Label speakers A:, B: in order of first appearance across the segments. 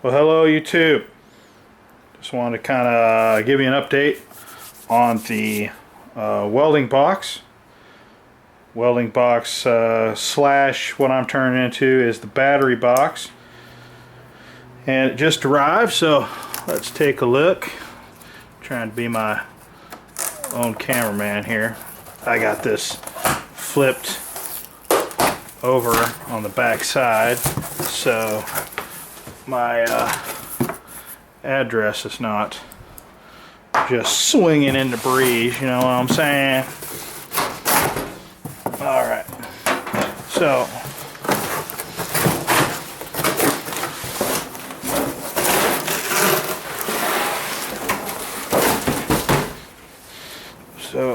A: Well, hello YouTube. Just wanted to kind of give you an update on the welding box. Welding box slash what I'm turning into is the battery box. And it just arrived, so let's take a look. I'm trying to be my own cameraman here. I got this flipped over on the back side, so my address is not just swinging in the breeze, you know what I'm saying? Alright, so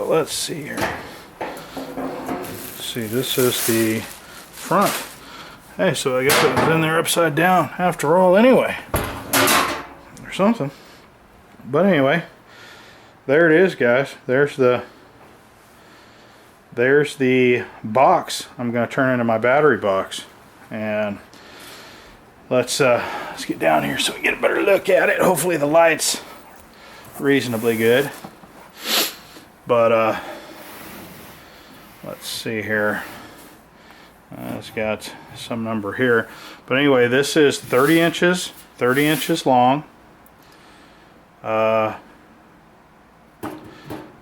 A: let's see here. Let's see, this is the front. Hey, so I guess it was in there upside down after all anyway. Or something. But anyway, there it is, guys. There's the box I'm going to turn into my battery box. And let's get down here so we get a better look at it. Hopefully the light's reasonably good. But let's see here. It's got some number here. But anyway, this is 30 inches long.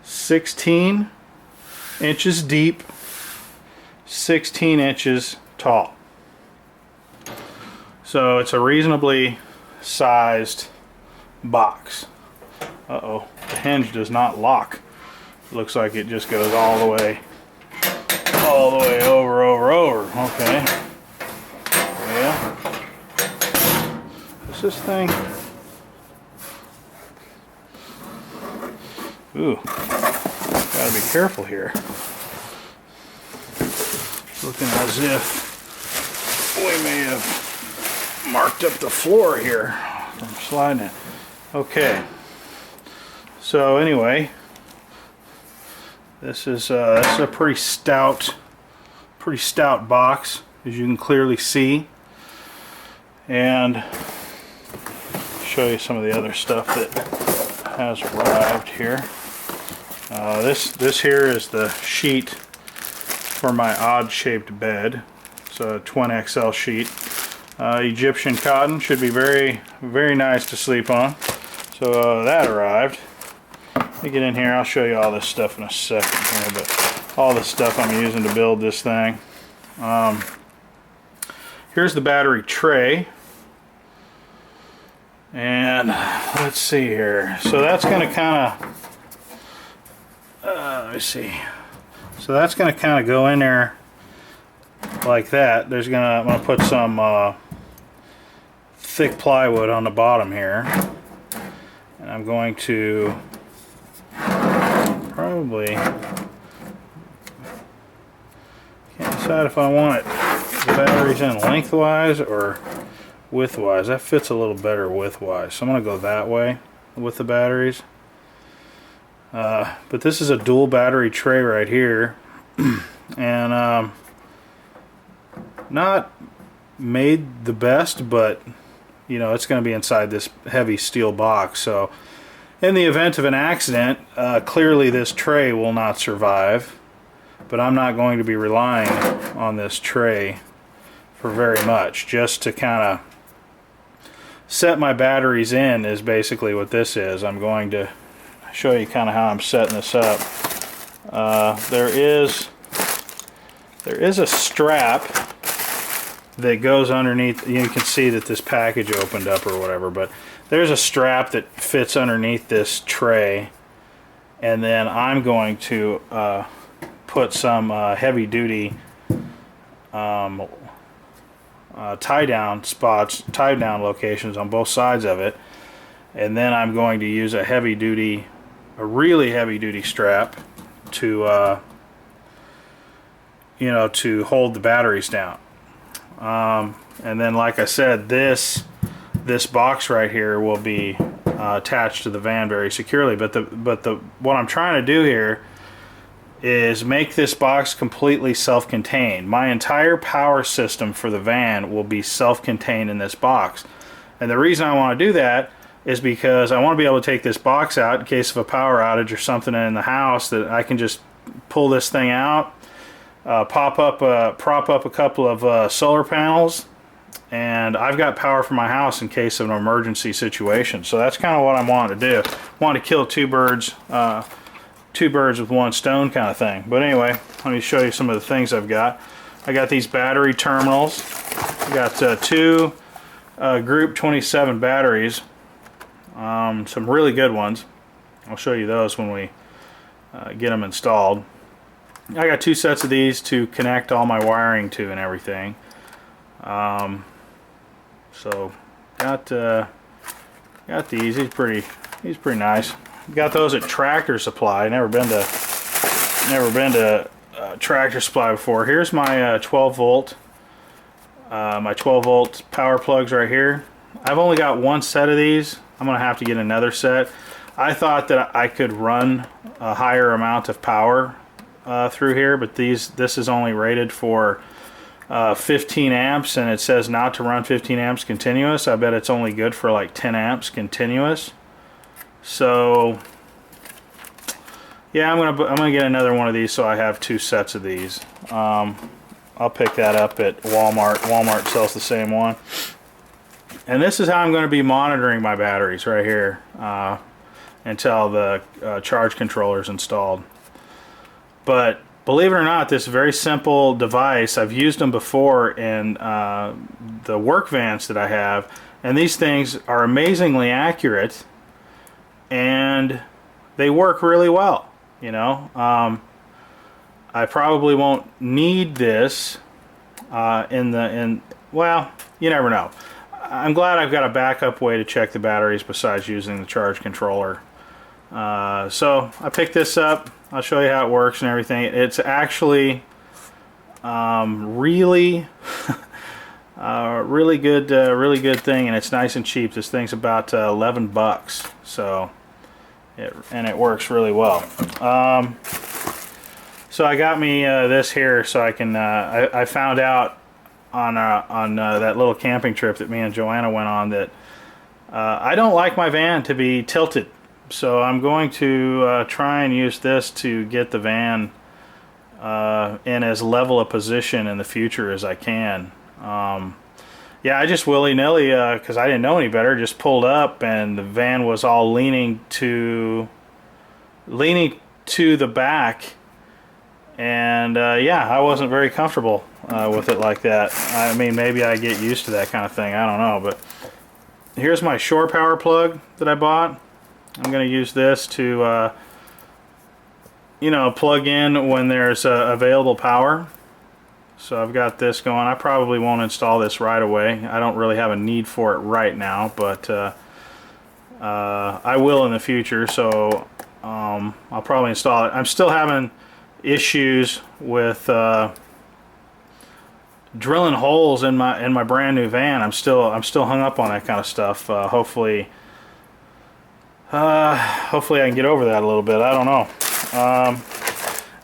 A: 16 inches deep, 16 inches tall. So it's a reasonably sized box. Uh-oh, the hinge does not lock. Looks like it just goes all the way over. Okay. Yeah. What's this thing? Ooh. Gotta be careful here. Looking as if we may have marked up the floor here from sliding it. Okay. So anyway, this is a pretty stout box, as you can clearly see. And show you some of the other stuff that has arrived here. This here is the sheet for my odd-shaped bed. It's a twin XL sheet. Egyptian cotton, should be very, very nice to sleep on. So that arrived. Let me get in here. I'll show you all this stuff in a second here, but all the stuff I'm using to build this thing. Here's the battery tray. And let's see here. So that's going to kind of, let me see. So that's going to kind of go in there like that. I'm going to put some thick plywood on the bottom here. And I'm going to probably, can't decide if I want the batteries in lengthwise or widthwise. That fits a little better widthwise, so I'm going to go that way with the batteries. But this is a dual battery tray right here, and not made the best, but you know, it's going to be inside this heavy steel box, so in the event of an accident, clearly this tray will not survive, but I'm not going to be relying on this tray for very much. Just to kind of set my batteries in is basically what this is. I'm going to show you kind of how I'm setting this up. There is a strap that goes underneath. You can see that this package opened up or whatever, but there's a strap that fits underneath this tray, and then I'm going to put some heavy-duty tie-down locations on both sides of it, and then I'm going to use a really heavy-duty strap to to hold the batteries down. And then, like I said, this box right here will be attached to the van very securely. But what I'm trying to do here is make this box completely self-contained. My entire power system for the van will be self-contained in this box. And the reason I want to do that is because I want to be able to take this box out in case of a power outage or something in the house, that I can just pull this thing out, prop up a couple of solar panels, and I've got power for my house in case of an emergency situation. So that's kind of what I'm wanting to do. I want to kill two birds with one stone kind of thing. But anyway, let me show you some of the things I've got. I got these battery terminals. I got two Group 27 batteries, some really good ones. I'll show you those when we get them installed. I got two sets of these to connect all my wiring to and everything. So got these. He's pretty nice. Got those at Tractor Supply. Never been to Tractor Supply before. Here's my 12 volt power plugs right here. I've only got one set of these. I'm gonna have to get another set. I thought that I could run a higher amount of power through here, but this is only rated for 15 amps, and it says not to run 15 amps continuous. I bet it's only good for like 10 amps continuous. So yeah, I'm gonna get another one of these, so I have two sets of these. I'll pick that up at Walmart. Walmart sells the same one. And this is how I'm going to be monitoring my batteries right here until the charge controller is installed. But believe it or not, this very simple device, I've used them before in the work vans that I have, and these things are amazingly accurate, and they work really well. You know, I probably won't need this well, you never know. I'm glad I've got a backup way to check the batteries besides using the charge controller. So I picked this up. I'll show you how it works and everything. It's actually really really good thing, and it's nice and cheap. This thing's about 11 bucks, so it works really well. So I got me this here so I can I found out on that little camping trip that me and Joanna went on that I don't like my van to be tilted. So I'm going to try and use this to get the van in as level a position in the future as I can. Yeah, I just willy-nilly, because I didn't know any better, just pulled up, and the van was all leaning to the back, and yeah, I wasn't very comfortable with it like that. I mean, maybe I get used to that kind of thing, I don't know. But here's my shore power plug that I bought. I'm going to use this to you know, plug in when there's available power. So I've got this going. I probably won't install this right away. I don't really have a need for it right now, but I will in the future. So I'll probably install it. I'm still having issues with drilling holes in my brand new van. I'm still hung up on that kind of stuff. Hopefully I can get over that a little bit. I don't know.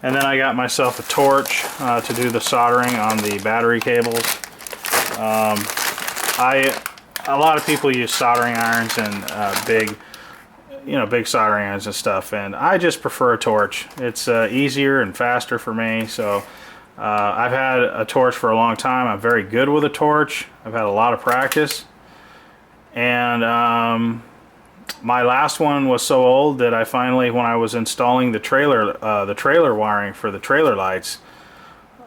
A: And then I got myself a torch to do the soldering on the battery cables. A lot of people use soldering irons and big soldering irons and stuff, and I just prefer a torch. It's easier and faster for me. So I've had a torch for a long time. I'm very good with a torch. I've had a lot of practice, and my last one was so old that I finally, when I was installing the trailer wiring for the trailer lights,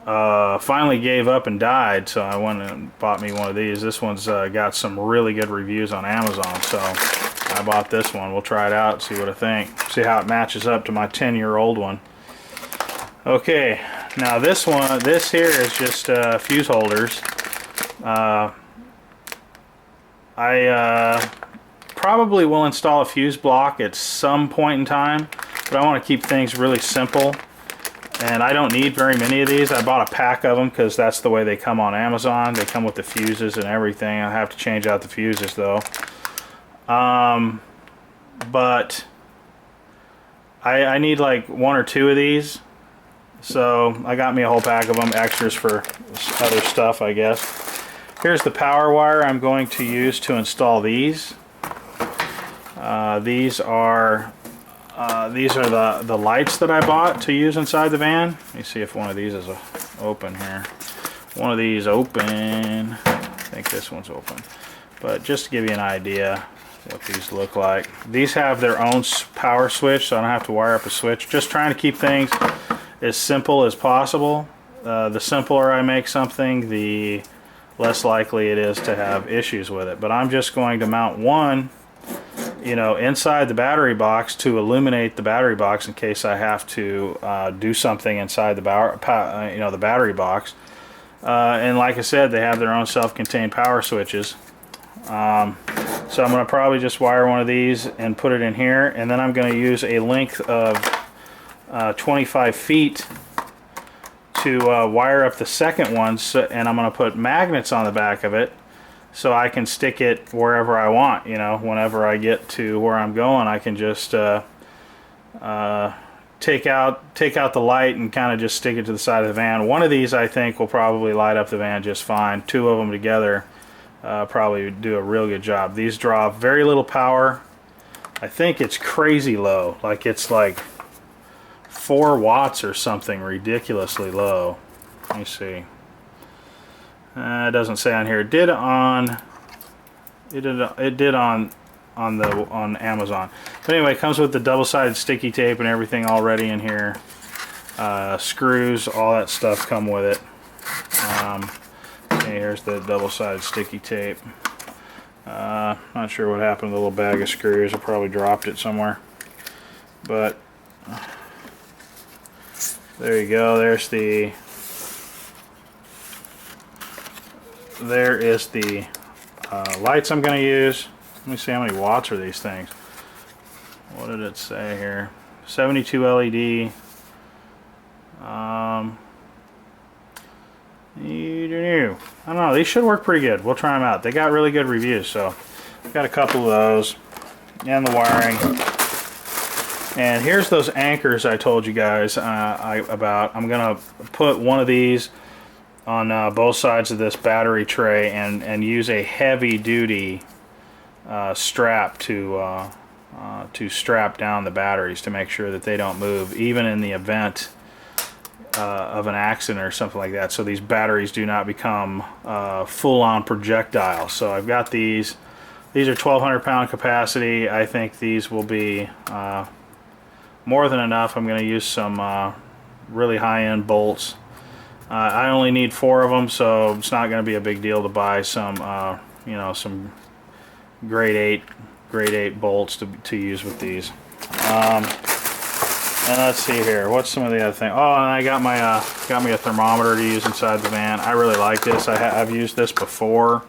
A: finally gave up and died. So I went and bought me one of these. This one's got some really good reviews on Amazon, so I bought this one. We'll try it out, see what I think, see how it matches up to my 10-year-old one. Okay, now this here is just fuse holders. I probably will install a fuse block at some point in time, but I want to keep things really simple, and I don't need very many of these. I bought a pack of them because that's the way they come on Amazon. They come with the fuses and everything. I have to change out the fuses though. But I need like one or two of these, so I got me a whole pack of them, extras for other stuff, I guess. Here's the power wire I'm going to use to install these. These are the lights that I bought to use inside the van. Let me see if one of these is open here. One of these open. I think this one's open. But just to give you an idea what these look like. These have their own power switch, so I don't have to wire up a switch. Just trying to keep things as simple as possible. The simpler I make something, the less likely it is to have issues with it. But I'm just going to mount one, you know, inside the battery box to illuminate the battery box in case I have to do something inside the the battery box. And like I said, they have their own self-contained power switches. So I'm going to probably just wire one of these and put it in here, and then I'm going to use a length of 25 feet to wire up the second one, and I'm going to put magnets on the back of it so I can stick it wherever I want. You know, whenever I get to where I'm going, I can just take out the light and kind of just stick it to the side of the van. One of these I think will probably light up the van just fine. Two of them together probably do a real good job. These draw very little power. I think it's crazy low, like it's like 4 watts or something ridiculously low. Let me see. It doesn't say on here. It did on on Amazon. But anyway, it comes with the double-sided sticky tape and everything already in here. Screws, all that stuff come with it. Okay, here's the double-sided sticky tape. Not sure what happened to the little bag of screws. I probably dropped it somewhere. But there you go. There is the lights I'm going to use. Let me see how many watts are these things. What did it say here? 72 LED. I don't know. These should work pretty good. We'll try them out. They got really good reviews, so I've got a couple of those and the wiring. And here's those anchors I told you guys about. I'm gonna put one of these on both sides of this battery tray and use a heavy-duty strap to strap down the batteries to make sure that they don't move, even in the event of an accident or something like that, so these batteries do not become full-on projectiles. So I've got these are 1,200 pound capacity. I think these will be more than enough. I'm going to use some really high-end bolts. I only need 4 of them, so it's not going to be a big deal to buy some you know, some grade 8 bolts to use with these. And let's see here. What's some of the other things? Oh, and I got me a thermometer to use inside the van. I really like this. I've used this before.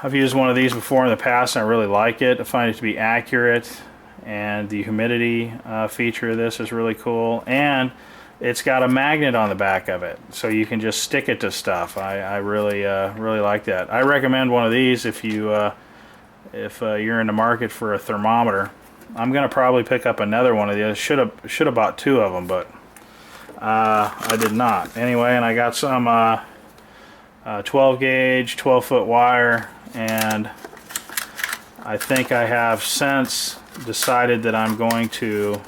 A: I've used one of these before in the past, and I really like it. I find it to be accurate, and the humidity feature of this is really cool. And it's got a magnet on the back of it, so you can just stick it to stuff. I really really like that. I recommend one of these if you're in the market for a thermometer. I'm gonna probably pick up another one of these. Should have bought 2 of them, but I did not. Anyway, and I got some 12 gauge, 12-foot wire, and I think I have since decided that I'm going to.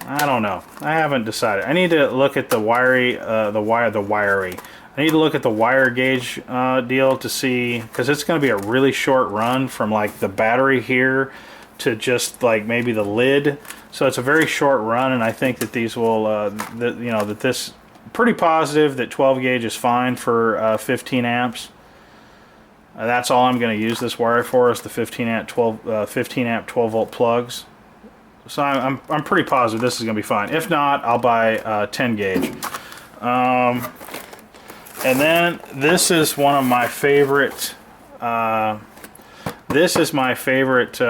A: I don't know. I haven't decided. I need to look at the wiry. I need to look at the wire gauge deal to see, because it's going to be a really short run from like the battery here to just like maybe the lid. So it's a very short run, and I think that these will, that this pretty positive that 12 gauge is fine for 15 amps. That's all I'm going to use this wire for, is the 15 amp 12 volt plugs. So I'm pretty positive this is going to be fine. If not, I'll buy 10 gauge. And then this is one of my favorite. This is my favorite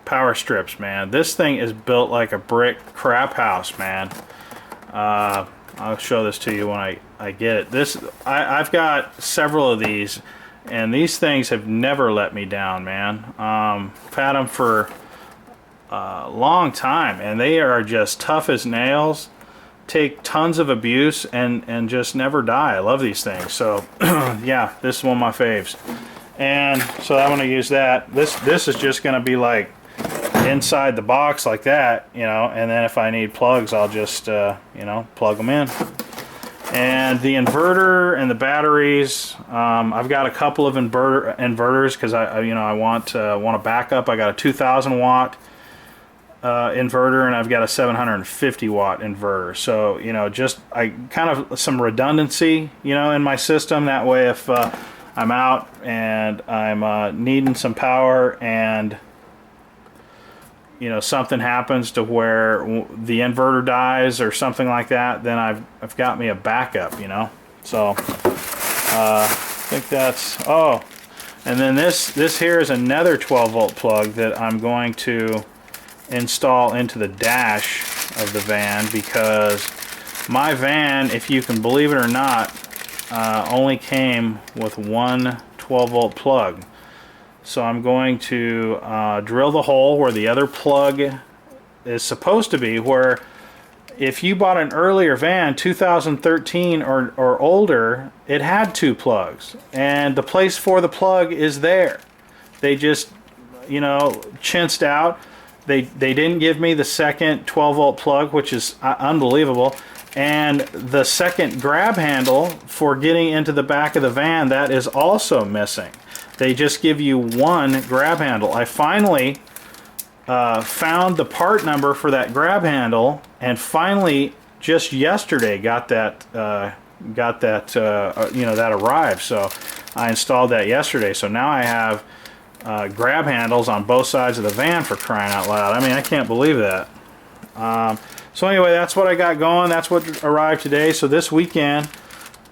A: power strips, man. This thing is built like a brick crap house, man. I'll show this to you when I get it. I've got several of these, and these things have never let me down, man. I've had them for a long time, and they are just tough as nails. take tons of abuse and just never die. I love these things. So yeah, this is one of my faves. And so I'm going to use that. This is just going to be like inside the box like that, you know, and then if I need plugs, I'll just you know, plug them in. And the inverter and the batteries, I've got a couple of inverters because I want a backup. I got a 2,000 watt inverter, and I've got a 750 watt inverter. So, you know, just kind of some redundancy, you know, in my system. That way, if I'm out and I'm needing some power, and you know, something happens to where the inverter dies or something like that, then I've got me a backup, you know. So I think that's, oh, and then this here is another 12 volt plug that I'm going to install into the dash of the van, because my van, if you can believe it or not, only came with one 12 volt plug. So I'm going to drill the hole where the other plug is supposed to be, where if you bought an earlier van, 2013 or older, it had 2 plugs, and the place for the plug is there. They just, you know, chinced out. They didn't give me the second 12 volt plug, which is unbelievable. And the second grab handle for getting into the back of the van, that is also missing. They just give you one grab handle. I finally found the part number for that grab handle, and finally just yesterday got that you know, that arrived. So I installed that yesterday. So now I have grab handles on both sides of the van, for crying out loud. I mean, I can't believe that. So anyway, that's what I got going. That's what arrived today. So this weekend,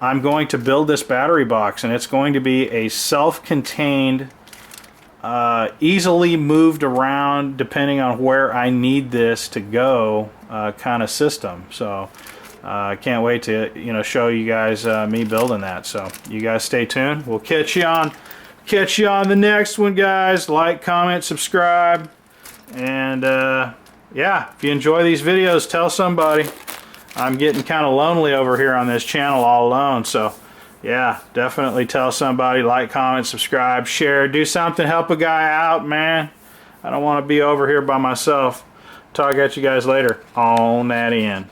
A: I'm going to build this battery box, and it's going to be a self-contained, easily moved around depending on where I need this to go kind of system. So I can't wait to, you know, show you guys me building that. So you guys stay tuned. We'll catch you on the next one, guys. Like, comment, subscribe, and yeah, if you enjoy these videos, tell somebody. I'm getting kind of lonely over here on this channel all alone, so yeah, definitely tell somebody. Like, comment, subscribe, share, do something, help a guy out, man. I don't want to be over here by myself. Talk at you guys later on that end.